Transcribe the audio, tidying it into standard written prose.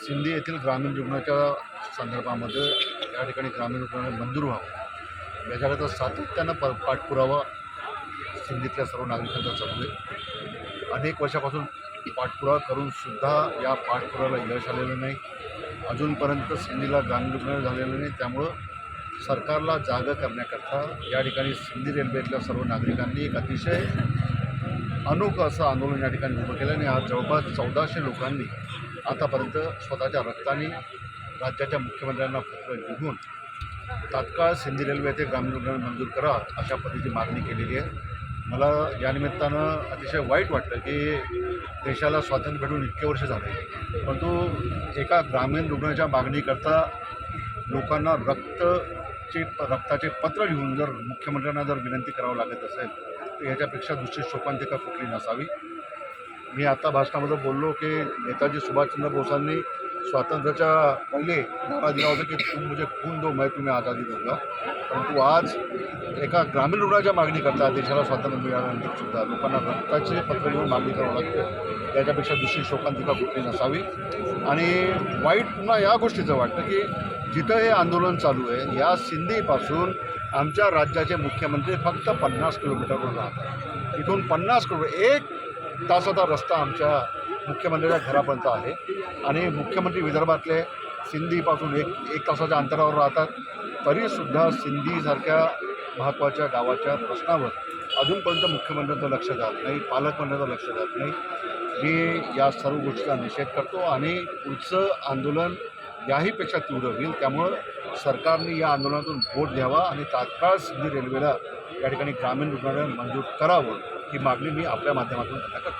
सिंधी येथील ग्रामीण रुग्णाच्या संदर्भामध्ये या ठिकाणी ग्रामीण रुग्णालय मंजूर व्हावं याच्याकरता सातत्यानं पाठपुरावा सिंधीतल्या सर्व नागरिकांचा चालू आहे। अनेक वर्षापासून पाठपुरावा करून सुद्धा या पाठपुराव्याला यश आलेलं नाही। अजूनपर्यंत सिंधीला ग्रामीण रुग्णालय झालेलं नाही। त्यामुळं सरकारला जागा करण्याकरता या ठिकाणी सिंधी रेल्वेतल्या सर्व नागरिकांनी एक अतिशय अनोखं असं आंदोलन या ठिकाणी उभं केलं आणि आज जवळपास 1400 लोकांनी आतापर्यंत स्वतःच्या रक्ताने राज्याच्या मुख्यमंत्र्यांना पत्र लिहून तात्काळ सिंधी रेल्वे ते ग्रामीण रुग्णालय मंजूर करा अशा पद्धतीची मागणी केलेली आहे। मला या निमित्तानं अतिशय वाईट वाटतं की देशाला स्वातंत्र्य भेटून इतके वर्ष झाले, परंतु एका ग्रामीण रुग्णाच्या मागणीकरता लोकांना रक्ताचे पत्र लिहून जर मुख्यमंत्र्यांना जर विनंती करावं लागत असेल तर याच्यापेक्षा दुसरी शोकांतिका कुठली नसावी। मी आता भाषणामध्ये बोललो की नेताजी सुभाषचंद्र बोसांनी स्वातंत्र्याच्या पहिले नारा दिला होता की तुम मुझे खून दो मैं तुम्हें आज़ादी दूंगा, परंतु आज एका ग्रामीण रुग्णाच्या मागणी करता देशाला स्वातंत्र्य मिळाल्यानंतर सुद्धा लोकांना रक्ताचे पत्र लिहून मागणी करावं लागते। याच्यापेक्षा दुसरी शोकांतिका कुठली नसावी। आणि वाईट पुन्हा या गोष्टीचं वाटतं की जिथं हे आंदोलन चालू आहे या सिंधीपासून आमच्या राज्याचे मुख्यमंत्री फक्त 50 किलोमीटरवर राहतात। इथून 50 किलोमीटर 1 तासाचा रस्ता आमच्या मुख्यमंत्र्याच्या घरापर्यंत आहे आणि मुख्यमंत्री विदर्भातले सिंधीपासून एक तासाच्या अंतरावर राहतात। तरीसुद्धा सिंधीसारख्या महत्त्वाच्या गावाच्या प्रश्नावर अजूनपर्यंत मुख्यमंत्र्यांचं लक्ष जात नाही, पालकमंत्र्यांचं लक्ष जात नाही। मी या सर्व गोष्टीचा निषेध करतो आणि पुढचं आंदोलन याहीपेक्षा तीव्र होईल। त्यामुळं सरकारने या आंदोलनातून बोध घ्यावा आणि तात्काळ सिंधी रेल्वेला या ठिकाणी ग्रामीण रुग्णालय मंजूर करावं ही मागणी मी आपल्या माध्यमातून करतो।